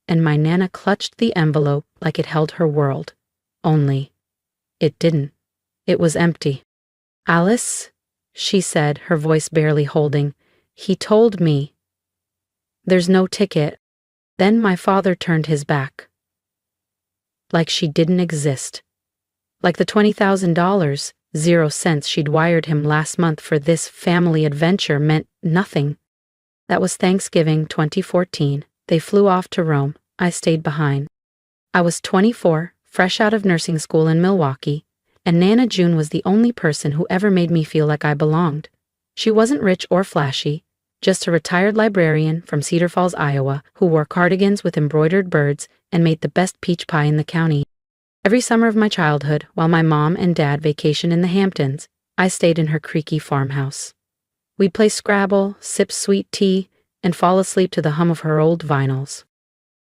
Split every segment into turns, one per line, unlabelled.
and my Nana clutched the envelope like it held her world. Only, it didn't. It was empty. "Alice," she said, her voice barely holding, "he told me. There's no ticket." Then my father turned his back. Like she didn't exist. Like the $20,000, 0 cents she'd wired him last month for this family adventure meant nothing. That was Thanksgiving 2014. They flew off to Rome. I stayed behind. I was 24, fresh out of nursing school in Milwaukee, and Nana June was the only person who ever made me feel like I belonged. She wasn't rich or flashy, just a retired librarian from Cedar Falls, Iowa, who wore cardigans with embroidered birds and made the best peach pie in the county. Every summer of my childhood, while my mom and dad vacationed in the Hamptons, I stayed in her creaky farmhouse. We'd play Scrabble, sip sweet tea, and fall asleep to the hum of her old vinyls.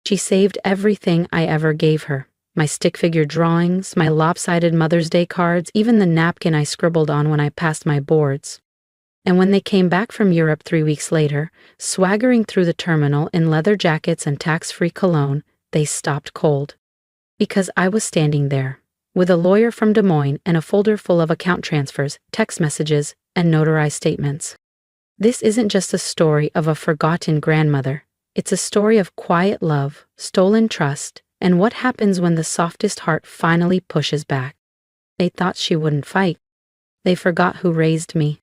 She saved everything I ever gave her. My stick figure drawings, my lopsided Mother's Day cards, even the napkin I scribbled on when I passed my boards. And when they came back from Europe 3 weeks later, swaggering through the terminal in leather jackets and tax-free cologne, they stopped cold. Because I was standing there, with a lawyer from Des Moines and a folder full of account transfers, text messages, and notarized statements. This isn't just a story of a forgotten grandmother. It's a story of quiet love, stolen trust, and what happens when the softest heart finally pushes back. They thought she wouldn't fight. They forgot who raised me.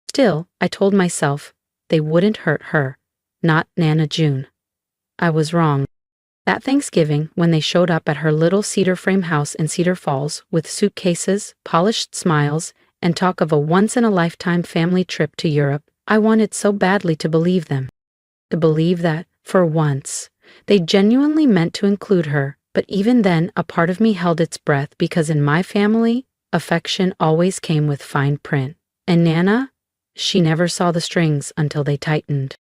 Still, I told myself, they wouldn't hurt her, not Nana June. I was wrong. That Thanksgiving, when they showed up at her little cedar frame house in Cedar Falls with suitcases, polished smiles, and talk of a once-in-a-lifetime family trip to Europe, I wanted so badly to believe them. To believe that, for once, they genuinely meant to include her, but even then a part of me held its breath because in my family, affection always came with fine print. And Nana? She never saw the strings until they tightened.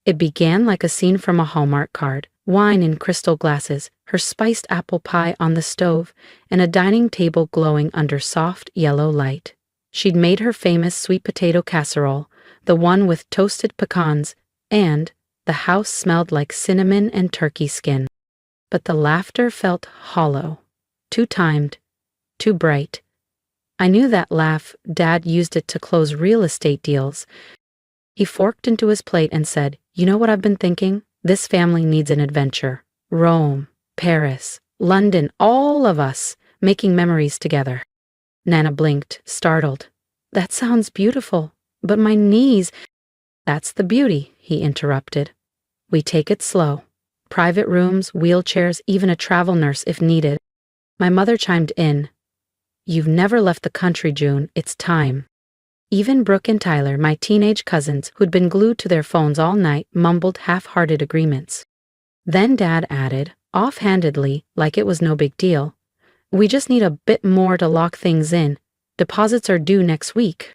It began like a scene from a Hallmark card, wine in crystal glasses, her spiced apple pie on the stove, and a dining table glowing under soft yellow light. She'd made her famous sweet potato casserole, the one with toasted pecans, and the house smelled like cinnamon and turkey skin. But the laughter felt hollow, too timed, too bright. I knew that laugh. Dad used it to close real estate deals. He forked into his plate and said, "You know what I've been thinking? This family needs an adventure. Rome, Paris, London, all of us, making memories together." Nana blinked, startled. "That sounds beautiful, but my knees—" "That's the beauty," he interrupted. "We take it slow. Private rooms, wheelchairs, even a travel nurse if needed." My mother chimed in. "You've never left the country, June. It's time." Even Brooke and Tyler, my teenage cousins, who'd been glued to their phones all night, mumbled half-hearted agreements. Then Dad added, offhandedly, like it was no big deal, "We just need a bit more to lock things in. Deposits are due next week."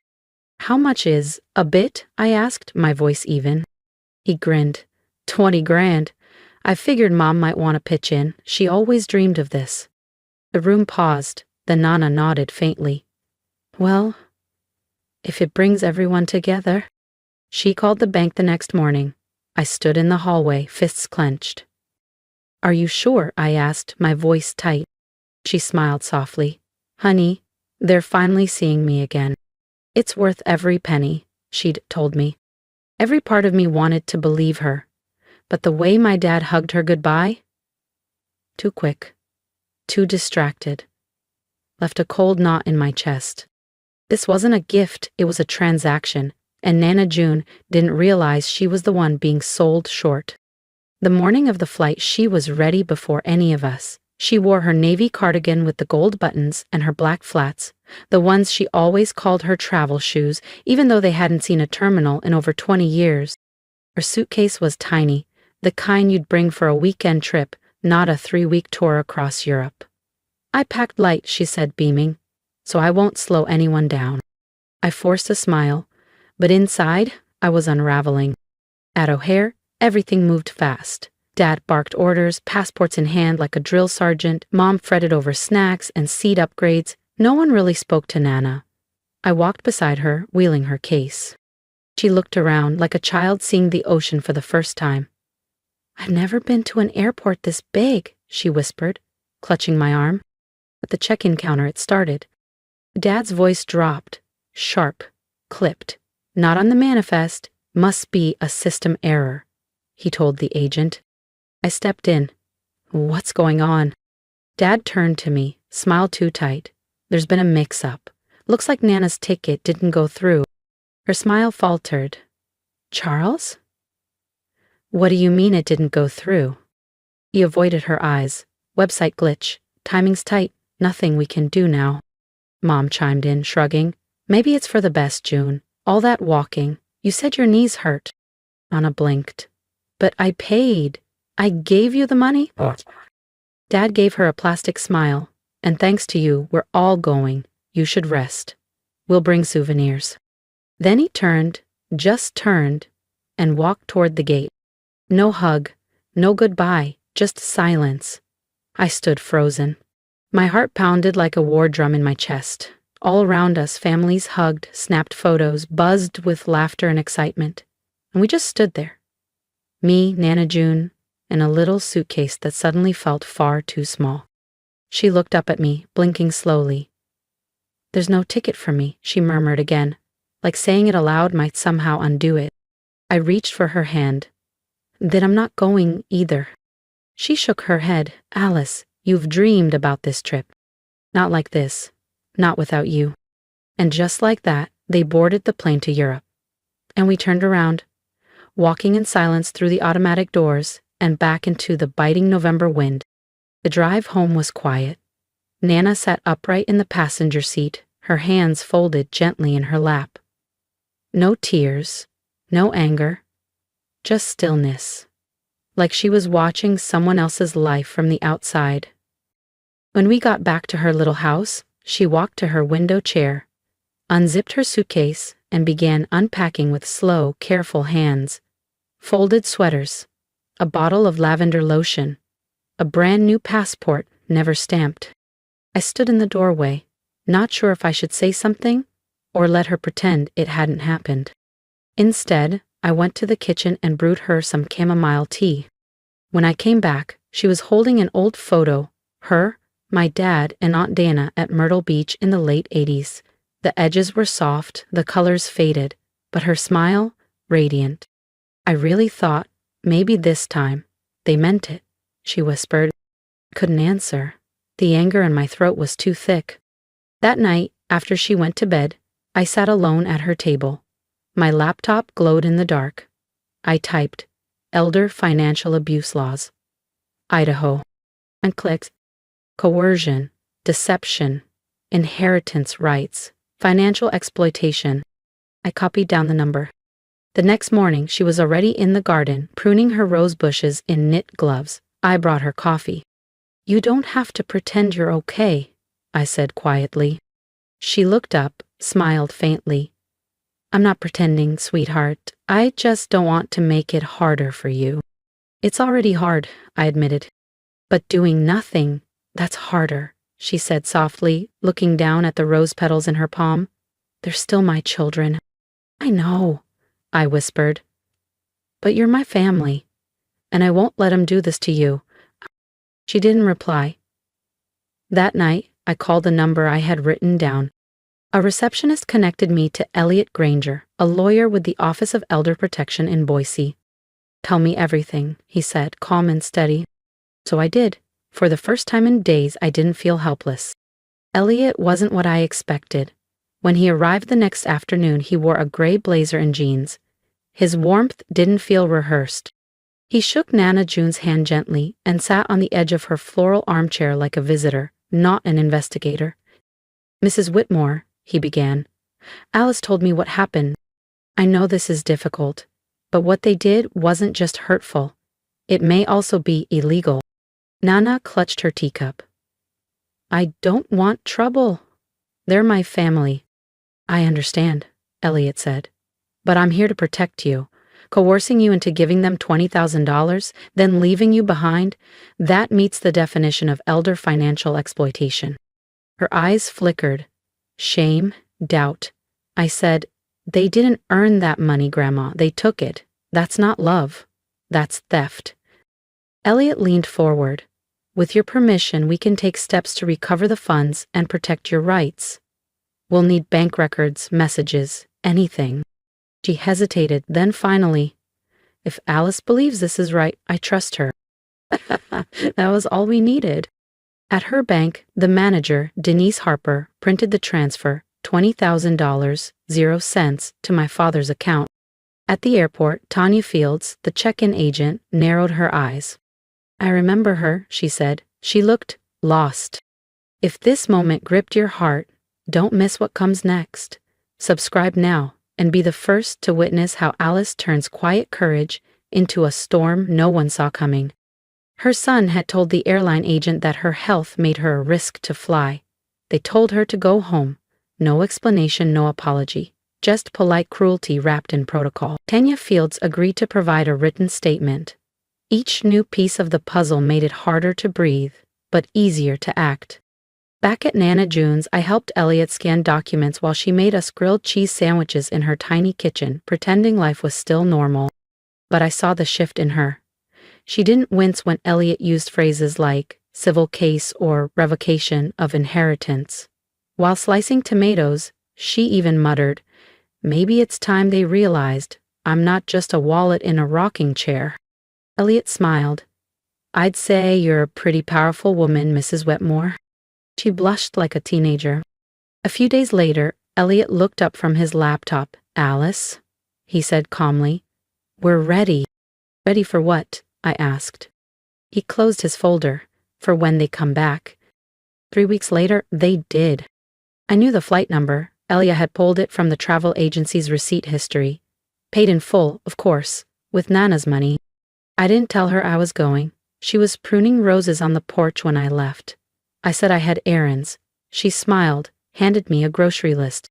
"How much is a bit?" I asked, my voice even. He grinned. 20 grand. I figured Mom might want to pitch in. She always dreamed of this. The room paused. Then Nana nodded faintly. "Well, if it brings everyone together." She called the bank the next morning. I stood in the hallway, fists clenched. "Are you sure?" I asked, my voice tight. She smiled softly. "Honey, they're finally seeing me again. It's worth every penny," she'd told me. Every part of me wanted to believe her. But the way my dad hugged her goodbye? Too quick. Too distracted. Left a cold knot in my chest. This wasn't a gift, it was a transaction, and Nana June didn't realize she was the one being sold short. The morning of the flight, she was ready before any of us. She wore her navy cardigan with the gold buttons and her black flats, the ones she always called her travel shoes, even though they hadn't seen a terminal in over 20 years. Her suitcase was tiny, the kind you'd bring for a weekend trip, not a 3-week tour across Europe. "I packed light," she said, beaming, "so I won't slow anyone down." I forced a smile, but inside, I was unraveling. At O'Hare, everything moved fast. Dad barked orders, passports in hand like a drill sergeant. Mom fretted over snacks and seat upgrades. No one really spoke to Nana. I walked beside her, wheeling her case. She looked around like a child seeing the ocean for the first time. I've never been to an airport this big, she whispered, clutching my arm. At the check-in counter it started. Dad's voice dropped, sharp, clipped. Not on the manifest, must be a system error, he told the agent. I stepped in. What's going on? Dad turned to me, smiled too tight. There's been a mix-up. Looks like Nana's ticket didn't go through. Her smile faltered. Charles? What do you mean it didn't go through? He avoided her eyes. Website glitch. Timing's tight. Nothing we can do now. Mom chimed in, shrugging. Maybe it's for the best, June. All that walking. You said your knees hurt. Anna blinked. But I paid. I gave you the money? Dad gave her a plastic smile. And thanks to you, we're all going. You should rest. We'll bring souvenirs. Then he turned, just turned, and walked toward the gate. No hug, no goodbye, just silence. I stood frozen. My heart pounded like a war drum in my chest. All around us, families hugged, snapped photos, buzzed with laughter and excitement. And we just stood there. Me, Nana June, and a little suitcase that suddenly felt far too small. She looked up at me, blinking slowly. There's no ticket for me, she murmured again, like saying it aloud might somehow undo it. I reached for her hand. Then I'm not going either. She shook her head. Alice, you've dreamed about this trip. Not like this. Not without you. And just like that, they boarded the plane to Europe. And we turned around, walking in silence through the automatic doors and back into the biting November wind. The drive home was quiet. Nana sat upright in the passenger seat, her hands folded gently in her lap. No tears, no anger, just stillness, like she was watching someone else's life from the outside. When we got back to her little house, she walked to her window chair, unzipped her suitcase, and began unpacking with slow, careful hands. Folded sweaters, a bottle of lavender lotion, a brand new passport, never stamped. I stood in the doorway, not sure if I should say something or let her pretend it hadn't happened. Instead, I went to the kitchen and brewed her some chamomile tea. When I came back, she was holding an old photo, her, my dad, and Aunt Dana at Myrtle Beach in the late 80s. The edges were soft, the colors faded, but her smile, radiant. I really thought, maybe this time, they meant it, she whispered. I couldn't answer. The anger in my throat was too thick. That night, after she went to bed, I sat alone at her table. My laptop glowed in the dark. I typed, Elder Financial Abuse Laws, Idaho, and clicked, coercion, deception, inheritance rights, financial exploitation. I copied down the number. The next morning, she was already in the garden, pruning her rose bushes in knit gloves. I brought her coffee. You don't have to pretend you're okay, I said quietly. She looked up, smiled faintly. I'm not pretending, sweetheart. I just don't want to make it harder for you. It's already hard, I admitted. But doing nothing, that's harder, she said softly, looking down at the rose petals in her palm. They're still my children. I know, I whispered. But you're my family, and I won't let 'em do this to you. She didn't reply. That night, I called the number I had written down. A receptionist connected me to Elliot Granger, a lawyer with the Office of Elder Protection in Boise. Tell me everything, he said, calm and steady. So I did. For the first time in days, I didn't feel helpless. Elliot wasn't what I expected. When he arrived the next afternoon, he wore a gray blazer and jeans. His warmth didn't feel rehearsed. He shook Nana June's hand gently and sat on the edge of her floral armchair like a visitor, not an investigator. Mrs. Whitmore, he began. Alice told me what happened. I know this is difficult, but what they did wasn't just hurtful. It may also be illegal. Nana clutched her teacup. I don't want trouble. They're my family. I understand, Elliot said. But I'm here to protect you. Coercing you into giving them $20,000, then leaving you behind, that meets the definition of elder financial exploitation. Her eyes flickered. Shame, doubt. I said, they didn't earn that money, Grandma. They took it. That's not love. That's theft. Elliot leaned forward. With your permission, we can take steps to recover the funds and protect your rights. We'll need bank records, messages, anything. She hesitated, then finally, if Alice believes this is right, I trust her. That was all we needed. At her bank, the manager, Denise Harper, printed the transfer, $20,000, 0 cents, to my father's account. At the airport, Tanya Fields, the check-in agent, narrowed her eyes. I remember her, she said. She looked lost. If this moment gripped your heart, don't miss what comes next. Subscribe now and be the first to witness how Alice turns quiet courage into a storm no one saw coming. Her son had told the airline agent that her health made her a risk to fly. They told her to go home. No explanation, no apology. Just polite cruelty wrapped in protocol. Tanya Fields agreed to provide a written statement. Each new piece of the puzzle made it harder to breathe, but easier to act. Back at Nana June's, I helped Elliot scan documents while she made us grilled cheese sandwiches in her tiny kitchen, pretending life was still normal. But I saw the shift in her. She didn't wince when Elliot used phrases like civil case or revocation of inheritance. While slicing tomatoes, she even muttered, maybe it's time they realized I'm not just a wallet in a rocking chair. Elliot smiled. I'd say you're a pretty powerful woman, Mrs. Wetmore. She blushed like a teenager. A few days later, Elliot looked up from his laptop. Alice, he said calmly, we're ready. Ready for what? I asked. He closed his folder. For when they come back. 3 weeks later, they did. I knew the flight number. Elia had pulled it from the travel agency's receipt history. Paid in full, of course, with Nana's money. I didn't tell her I was going. She was pruning roses on the porch when I left. I said I had errands. She smiled, handed me a grocery list.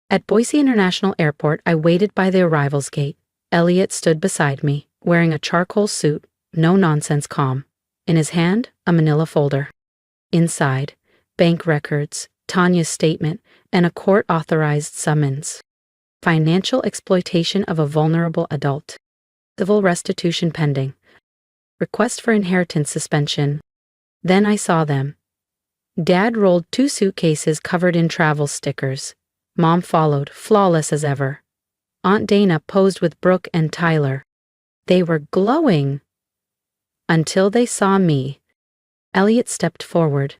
At Boise International Airport, I waited by the arrivals gate. Elliot stood beside me, wearing a charcoal suit, no-nonsense calm. In his hand, a manila folder. Inside, bank records, Tanya's statement, and a court-authorized summons. Financial exploitation of a vulnerable adult. Civil restitution pending. Request for inheritance suspension. Then I saw them. Dad rolled 2 suitcases covered in travel stickers. Mom followed, flawless as ever. Aunt Dana posed with Brooke and Tyler. They were glowing. Until they saw me. Elliot stepped forward.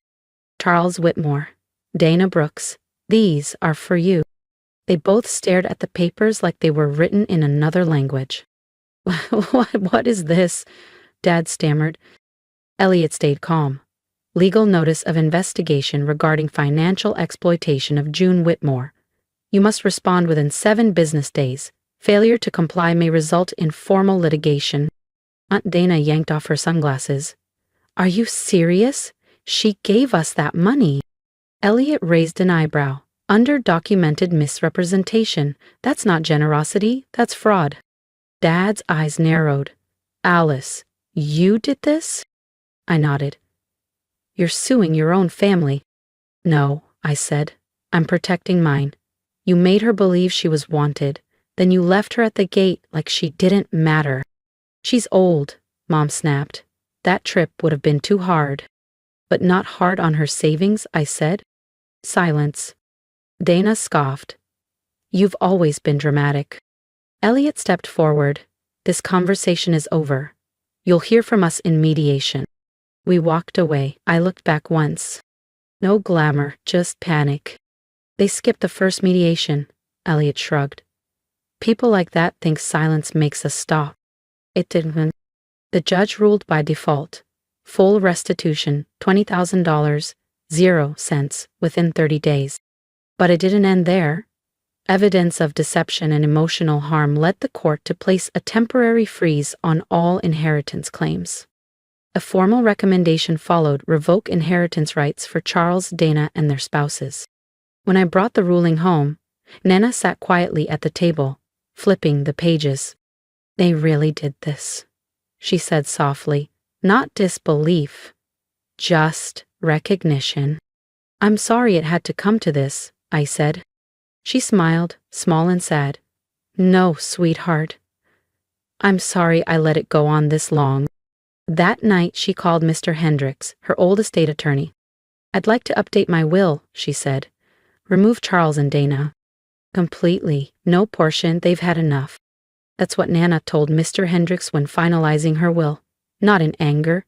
Charles Whitmore. Dana Brooks. These are for you. They both stared at the papers like they were written in another language. What is this? Dad stammered. Elliot stayed calm. Legal notice of investigation regarding financial exploitation of June Whitmore. You must respond within 7 business days. Failure to comply may result in formal litigation. Aunt Dana yanked off her sunglasses. Are you serious? She gave us that money. Elliot raised an eyebrow. Under-documented misrepresentation. That's not generosity, that's fraud. Dad's eyes narrowed. Alice, you did this? I nodded. You're suing your own family. No, I said. I'm protecting mine. You made her believe she was wanted. Then you left her at the gate like she didn't matter. She's old, Mom snapped. That trip would have been too hard. But not hard on her savings, I said. Silence. Dana scoffed. You've always been dramatic. Elliot stepped forward. This conversation is over. You'll hear from us in mediation. We walked away. I looked back once. No glamour, just panic. They skipped the first mediation. Elliot shrugged. People like that think silence makes us stop. It didn't. The judge ruled by default. Full restitution, $20,000, 0 cents, within 30 days. But it didn't end there. Evidence of deception and emotional harm led the court to place a temporary freeze on all inheritance claims. A formal recommendation followed: revoke inheritance rights for Charles, Dana, and their spouses. When I brought the ruling home, Nana sat quietly at the table, flipping the pages. They really did this, she said softly. Not disbelief, just recognition. I'm sorry it had to come to this, I said. She smiled, small and sad. No, sweetheart. I'm sorry I let it go on this long. That night she called Mr. Hendricks, her old estate attorney. "I'd like to update my will," she said. "Remove Charles and Dana." "Completely. No portion, they've had enough." That's what Nana told Mr. Hendricks when finalizing her will. Not in anger,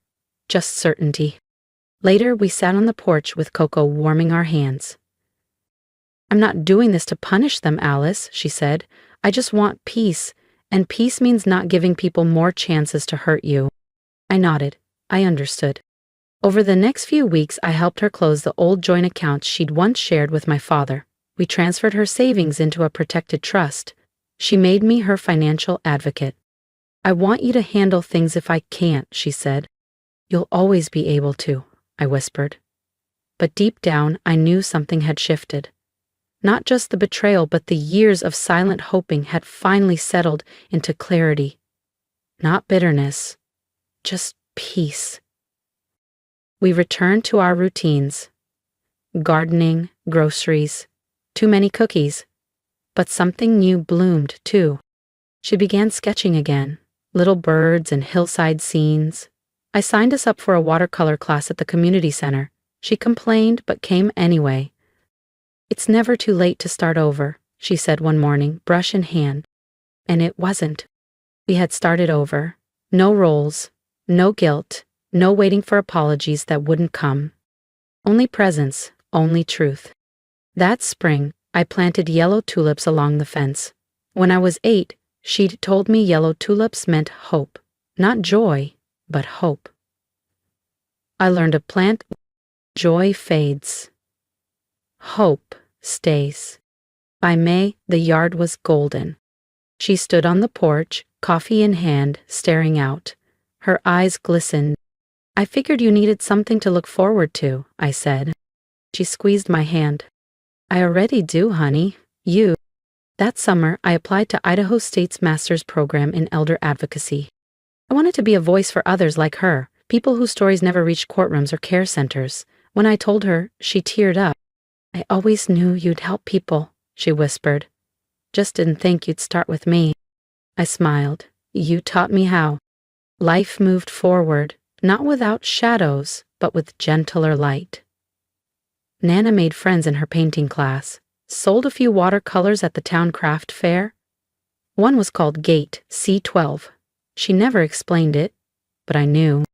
just certainty. Later, we sat on the porch with Coco warming our hands. "I'm not doing this to punish them, Alice," she said. "I just want peace, and peace means not giving people more chances to hurt you." I nodded. I understood. Over the next few weeks, I helped her close the old joint accounts she'd once shared with my father. We transferred her savings into a protected trust. She made me her financial advocate. "I want you to handle things if I can't," she said. "You'll always be able to," I whispered. But deep down, I knew something had shifted. Not just the betrayal, but the years of silent hoping had finally settled into clarity. Not bitterness, just peace. We returned to our routines. Gardening, groceries, too many cookies. But something new bloomed, too. She began sketching again, little birds and hillside scenes. I signed us up for a watercolor class at the community center. She complained, but came anyway. "It's never too late to start over," she said one morning, brush in hand. And it wasn't. We had started over. No roles, no guilt, no waiting for apologies that wouldn't come. Only presence, only truth. That spring, I planted yellow tulips along the fence. When I was 8, she'd told me yellow tulips meant hope. Not joy, but hope. I learned a plant. Joy fades. Hope stays. By May, the yard was golden. She stood on the porch, coffee in hand, staring out. Her eyes glistened. "I figured you needed something to look forward to," I said. She squeezed my hand. "I already do, honey. You." That summer, I applied to Idaho State's master's program in elder advocacy. I wanted to be a voice for others like her, people whose stories never reached courtrooms or care centers. When I told her, she teared up. "I always knew you'd help people," she whispered. "Just didn't think you'd start with me." I smiled. "You taught me how." Life moved forward, not without shadows, but with gentler light. Nana made friends in her painting class, sold a few watercolors at the town craft fair. One was called Gate C12. She never explained it, but I knew.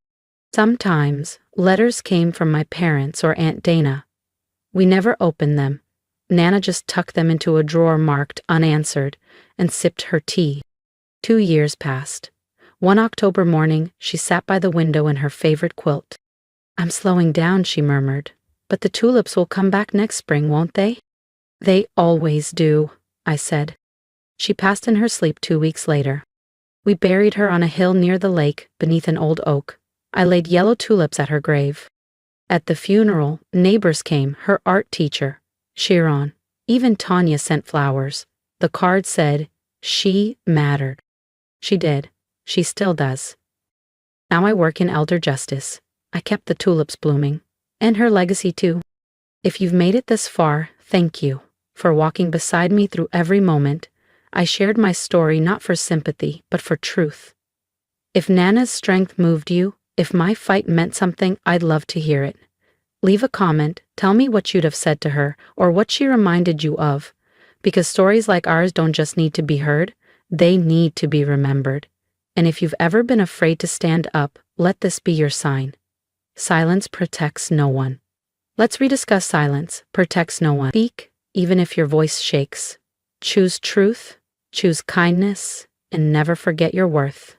Sometimes, letters came from my parents or Aunt Dana. We never opened them. Nana just tucked them into a drawer marked unanswered and sipped her tea. 2 years passed. One October morning, she sat by the window in her favorite quilt. "I'm slowing down," she murmured. "But the tulips will come back next spring, won't they?" "They always do," I said. She passed in her sleep 2 weeks later. We buried her on a hill near the lake, beneath an old oak. I laid yellow tulips at her grave. At the funeral, neighbors came, her art teacher, Chiron. Even Tanya sent flowers. The card said, "She mattered." She did. She still does. Now I work in elder justice. I kept the tulips blooming. And her legacy too. If you've made it this far, thank you for walking beside me through every moment. I shared my story not for sympathy, but for truth. If Nana's strength moved you, if my fight meant something, I'd love to hear it. Leave a comment, tell me what you'd have said to her, or what she reminded you of. Because stories like ours don't just need to be heard, they need to be remembered. And if you've ever been afraid to stand up, let this be your sign. Silence protects no one. Let's rediscuss silence, protects no one. Speak, even if your voice shakes. Choose truth, choose kindness, and never forget your worth.